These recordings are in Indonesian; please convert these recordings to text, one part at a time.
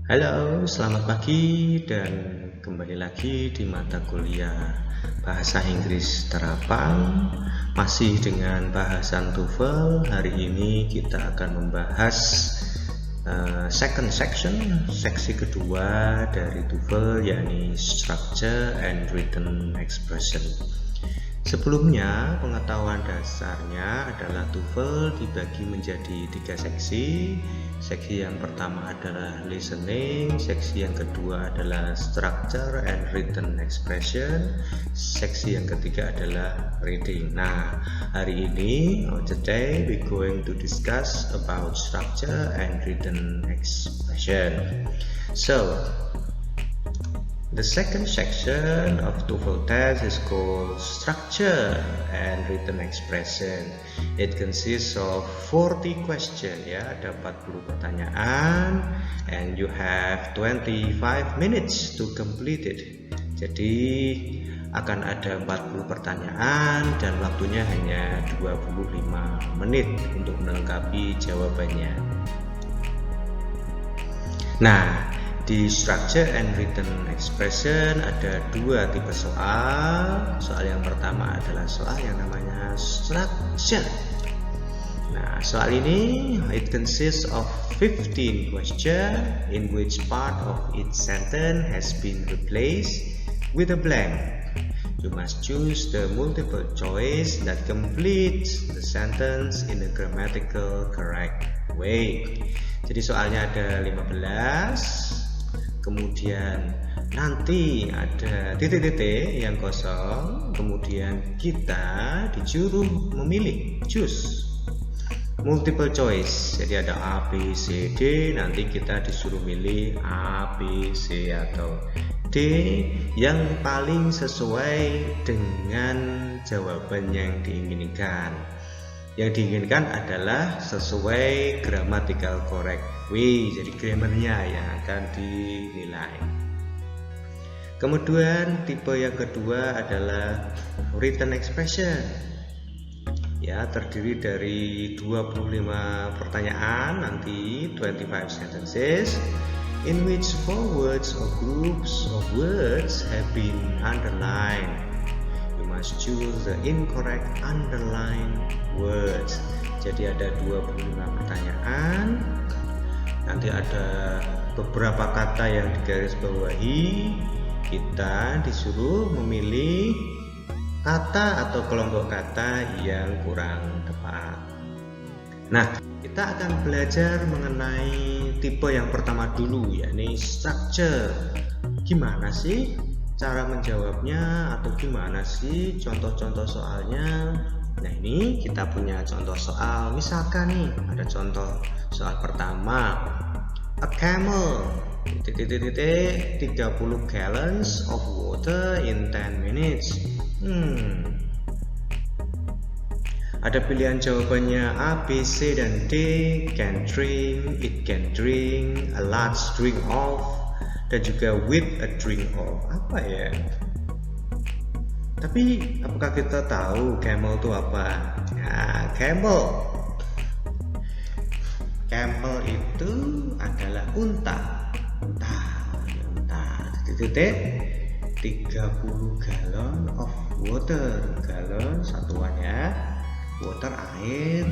Halo, selamat pagi dan kembali lagi di mata kuliah Bahasa Inggris Terapang. Masih dengan bahasan TOEFL. Hari ini kita akan membahas second section, seksi kedua dari TOEFL, yakni Structure and Written Expression. Sebelumnya, pengetahuan dasarnya adalah TOEFL dibagi menjadi 3 seksi. Seksi yang pertama adalah listening, seksi yang kedua adalah structure and written expression, seksi yang ketiga adalah reading. Nah, hari ini, today we going to discuss about structure and written expression. So, the second section of TOEFL test is called Structure and Written Expression. It consists of 40 questions, ya, ada 40 pertanyaan, and you have 25 minutes to complete it. Jadi akan ada 40 pertanyaan dan waktunya hanya 25 menit untuk melengkapi jawabannya. Nah, di structure and written expression ada 2 tipe soal. Soal yang pertama adalah soal yang namanya structure. Nah, soal ini it consists of 15 questions in which part of each sentence has been replaced with a blank. You must choose the multiple choice that completes the sentence in a grammatical correct way. Jadi soalnya ada 15. Kemudian nanti ada titik-titik yang kosong, kemudian kita disuruh memilih, choose multiple choice. Jadi ada A, B, C, D, nanti kita disuruh milih A, B, C atau D yang paling sesuai dengan jawaban yang diinginkan. Yang diinginkan adalah sesuai grammatical correct way, jadi grammarnya yang akan dinilai. Kemudian tipe yang kedua adalah written expression. Ya, terdiri dari 25 pertanyaan, nanti 25 sentences in which 4 words or groups of words have been underlined. You must choose the incorrect underlined words. Jadi ada 25 pertanyaan. Nanti ada beberapa kata yang digarisbawahi. Kita disuruh memilih kata atau kelompok kata yang kurang tepat. Nah, kita akan belajar mengenai tipe yang pertama dulu, yakni structure. Gimana sih cara menjawabnya, atau gimana sih contoh-contoh soalnya? Nah, ini kita punya contoh soal. Misalkan nih, ada contoh soal pertama. A camel 30 gallons of water in 10 minutes. Ada pilihan jawabannya A, B, C, dan D. Can drink, it can drink, a large drink of, dan juga with a drink of. Apa ya? Tapi apakah kita tahu camel itu apa? Nah, camel itu adalah unta. Titik 30 gallon of water. Galon satuannya, water air,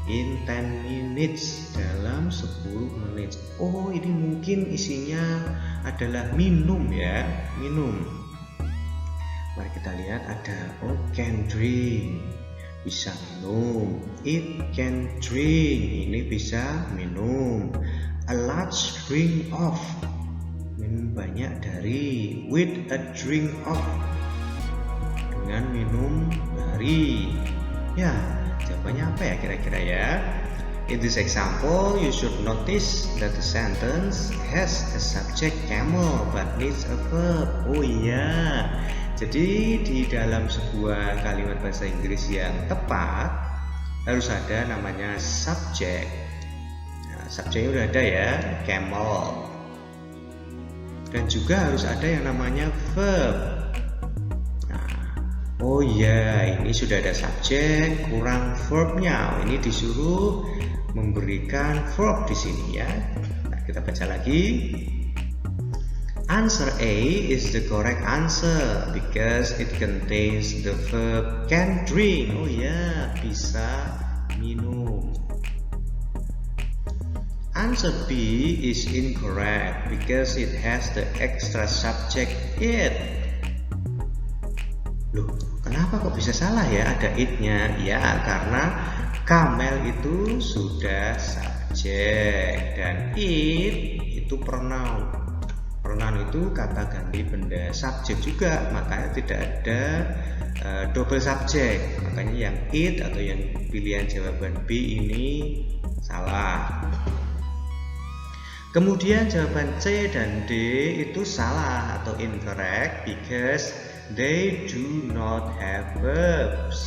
in 10 minutes, dalam 10 menit. Oh, ini mungkin isinya adalah minum, ya, minum. Mari kita lihat, ada can drink, bisa minum. It can drink, ini bisa minum. A large drink of, minum banyak dari. With a drink of, dengan minum dari. Ya, jawabannya apa ya kira-kira ya? In this example, you should notice that the sentence has a subject camel but needs a verb. Oh iya, jadi di dalam sebuah kalimat bahasa Inggris yang tepat harus ada namanya subject. Nah, subjeknya udah ada ya, camel. Dan juga harus ada yang namanya verb. Nah, oh ya, ini sudah ada subjek, kurang verbnya. Ini disuruh memberikan verb di sini ya. Nah, kita baca lagi. Answer A is the correct answer because it contains the verb can drink. Oh ya, bisa minum. Answer B is incorrect because it has the extra subject it. Loh, kenapa kok bisa salah ya ada it-nya? Ya, karena camel itu sudah subjek dan it itu pronoun. Pronoun itu kata ganti benda, subjek juga, makanya tidak ada double subjek. Makanya yang it atau yang pilihan jawaban B ini salah. Kemudian jawaban C dan D itu salah atau incorrect because they do not have verbs.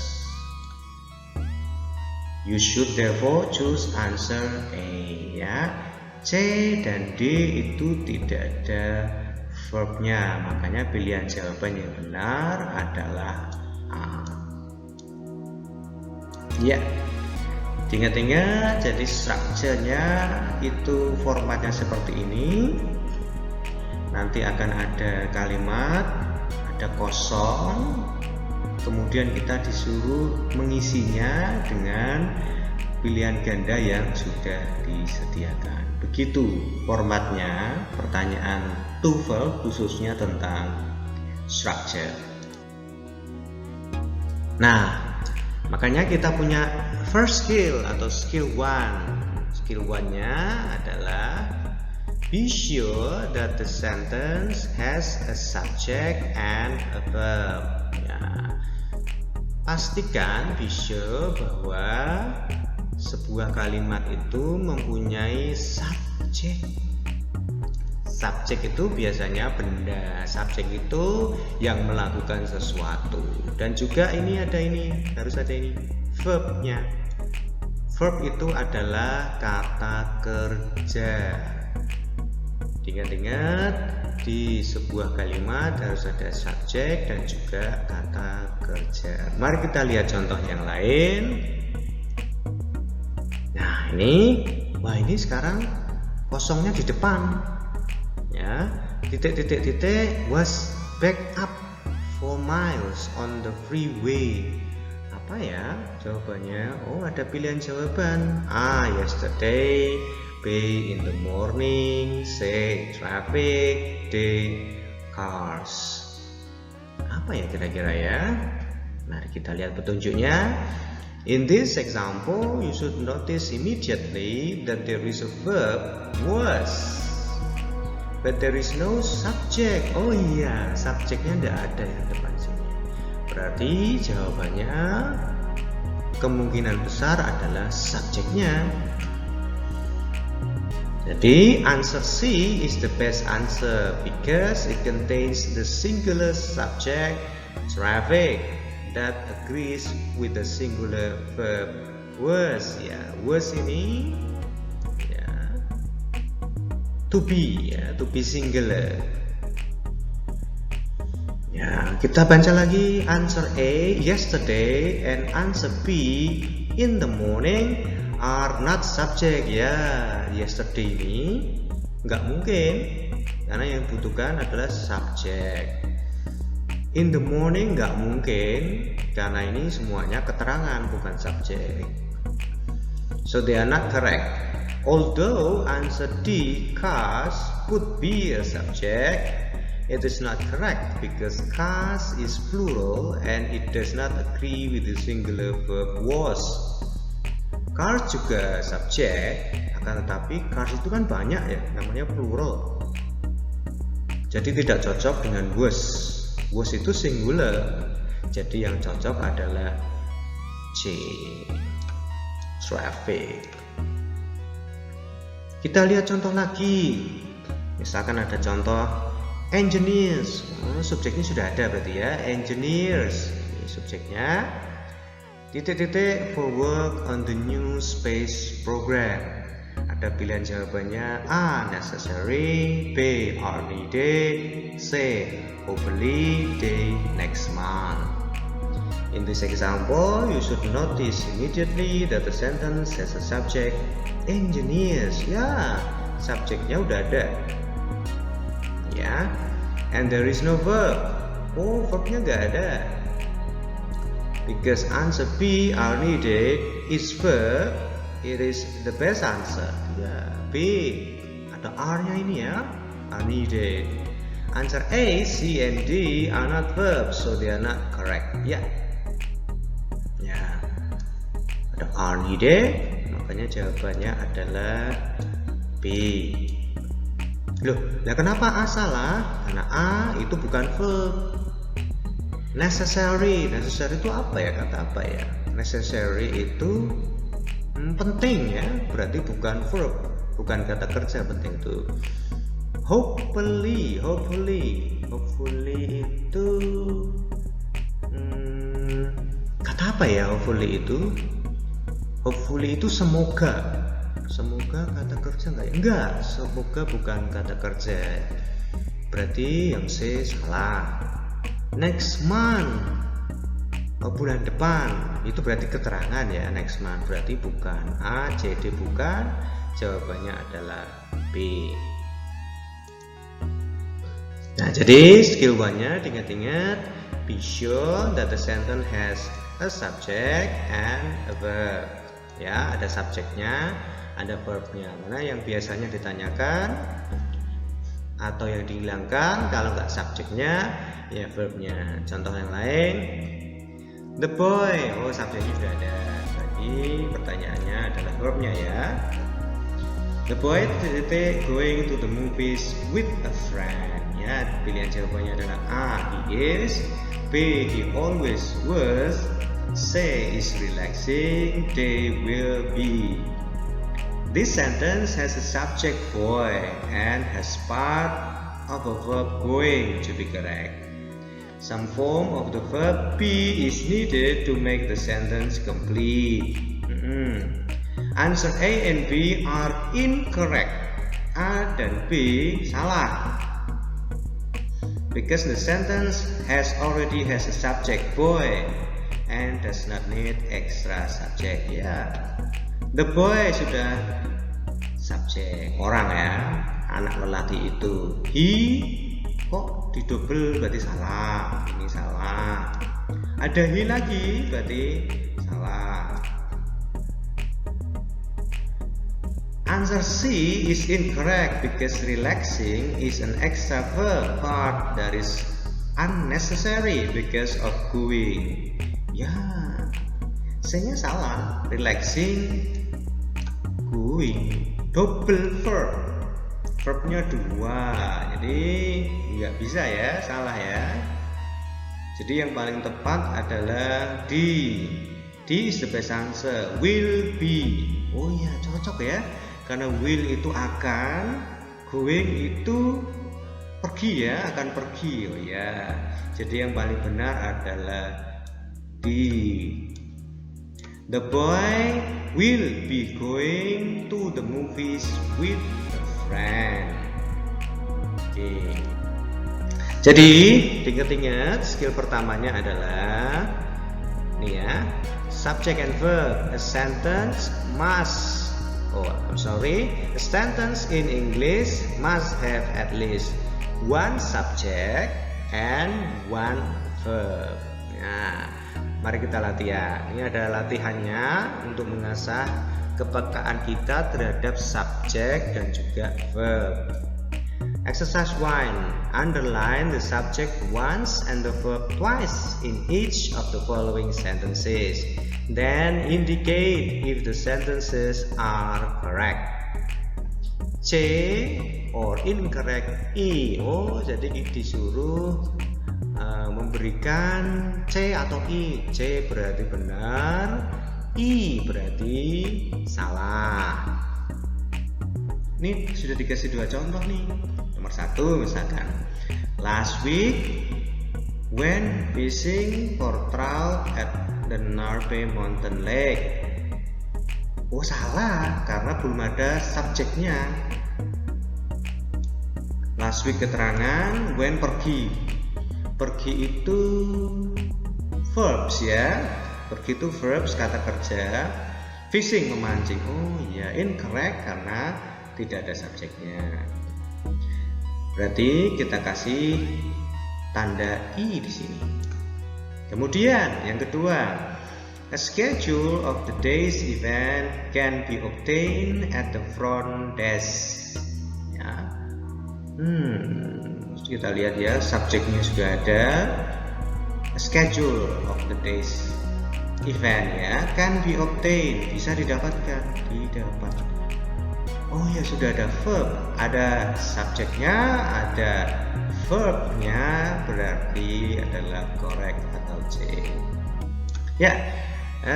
You should therefore choose answer A ya. C dan D itu tidak ada verbnya, makanya pilihan jawaban yang benar adalah A. Ya, ingat-ingat, jadi strukturnya itu formatnya seperti ini. Nanti akan ada kalimat, ada kosong, kemudian kita disuruh mengisinya dengan pilihan ganda yang sudah disediakan. Begitu formatnya pertanyaan TOEFL khususnya tentang structure. Nah, makanya kita punya first skill atau skill 1. Skill 1-nya adalah be sure that the sentence has a subject and a verb. Ya, pastikan, be sure bahwa sebuah kalimat itu mempunyai subjek. Subjek itu biasanya benda, subjek itu yang melakukan sesuatu. Dan juga ini harus ada ini verbnya. Verb itu adalah kata kerja. Ingat-ingat, di sebuah kalimat harus ada subjek dan juga kata kerja. Mari kita lihat contoh yang lain. Nah ini sekarang kosongnya di depan ya, titik was backed up for miles on the freeway. Apa ya jawabannya? Oh, ada pilihan jawaban. A, yesterday. B, in the morning. C, traffic. D, cars. Apa ya kira-kira ya? Mari kita lihat petunjuknya. In this example, you should notice immediately that there is a verb was, but there is no subject. Oh iya, subjeknya tidak ada yang depan sini. Berarti jawabannya kemungkinan besar adalah subjeknya. Jadi answer C is the best answer because it contains the singular subject traffic that agrees with the singular verb was. Ya, was ini ya, to be singular. Ya, kita baca lagi answer A, yesterday, and answer B, in the morning, are not subject. Ya, yesterday ini nggak mungkin karena yang dibutuhkan adalah subjek. In the morning nggak mungkin karena ini semuanya keterangan bukan subjek. So they are not correct. Although answer D, cars, could be a subject, it is not correct because cars is plural and it does not agree with the singular verb was. Cars juga subjek, akan tetapi cars itu kan banyak ya, namanya plural. Jadi tidak cocok dengan was. Was itu singular, jadi yang cocok adalah C, traffic. Kita lihat contoh lagi. Misalkan ada contoh engineers. Subjeknya sudah ada berarti ya, engineers. Subjeknya titik-titik for work on the new space program. Ada pilihan jawabannya A, necessary. B, are needed. C, hopefully. D, next month. In this example, you should notice immediately that the sentence has a subject, engineers. Ya, subjeknya udah ada. ya. And there is no verb. Oh, verbnya nggak ada. Because answer B are needed is verb, it is the best answer. Ya, B ada R-nya ini ya, are needed. Answer A, C, and D are not verbs, so they are not correct. Ya, ada are needed, makanya jawabannya adalah B. Loh, nah kenapa A salah? Karena A itu bukan verb. Necessary itu apa ya, kata apa ya? Necessary itu penting ya, berarti bukan verb, bukan kata kerja penting itu. Hopefully itu kata apa ya? Hopefully itu semoga kata kerja nggak ya? Enggak, semoga bukan kata kerja, berarti yang C salah. Next month, bulan depan, itu berarti keterangan ya. Next month berarti bukan A, C, D bukan, jawabannya adalah B. Nah, jadi skill 1-nya diingat-ingat, be sure that the sentence has a subject and a verb. Ya, ada subjeknya, ada verbnya. Mana yang biasanya ditanyakan atau yang dihilangkan? Kalau nggak subjeknya, ya verbnya. Contoh yang lain, the boy, subjeknya sudah ada, jadi pertanyaannya adalah verbnya ya. The boy going to the movies with a friend. Ya, pilihan jawabannya adalah A, he is. B, he always was. C is relaxing. D will be. This sentence has a subject boy and has part of a verb going to be correct. Some form of the verb be is needed to make the sentence complete. Answer A and B are incorrect. A dan B salah. Because the sentence already has a subject boy and does not need extra subject. Ya, the boy sudah subjek orang ya, anak lelaki itu. He kok didouble berarti salah, ini salah. Ada he lagi berarti salah. Answer C is incorrect because relaxing is an extra verb part that is unnecessary because of going. Ya, C-nya salah. Relaxing, going, double verb. Verbnya 2, jadi nggak bisa ya, salah ya. Jadi yang paling tepat adalah D. D is the best answer. Will be. Oh ya, cocok ya. Karena will itu akan, going itu pergi ya, akan pergi. Oh ya. Jadi yang paling benar adalah D. The boy will be going to the movies with a friend. Oke. Jadi ingat-ingat skill pertamanya adalah nih ya, subject and verb. A sentence must, a sentence in English must have at least one subject and one verb. Nah, mari kita latihan. Ini adalah latihannya untuk mengasah kepekaan kita terhadap subjek dan juga verb. Exercise 1. Underline the subject once and the verb twice in each of the following sentences. Then indicate if the sentences are correct. C or incorrect E. Jadi disuruh memberikan C atau I. C berarti benar, I berarti salah. Ini sudah dikasih 2 contoh nih. Nomor 1 misalkan, last week when fishing for trout at the Narbe Mountain Lake. Salah, karena belum ada subjeknya. Last week keterangan, when pergi. Pergi itu verbs ya. Pergi itu verbs, kata kerja. Fishing, memancing. Incorrect karena tidak ada subjeknya. Berarti kita kasih tanda I di sini. Kemudian yang kedua, a schedule of the day's event can be obtained at the front desk. Ya. Kita lihat ya, subjeknya sudah ada. A schedule of the day's event ya, can be obtained, bisa didapatkan, didapat. Oh ya, sudah ada verb, ada subjeknya, ada verbnya, berarti adalah correct atau C. Ya,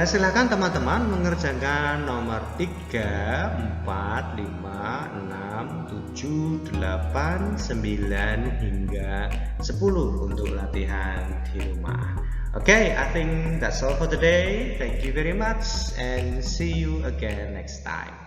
silakan teman-teman mengerjakan nomor 3, 4, 5, 6, 7, 8, 9 hingga 10 untuk latihan di rumah. Okay, I think that's all for today. Thank you very much and see you again next time.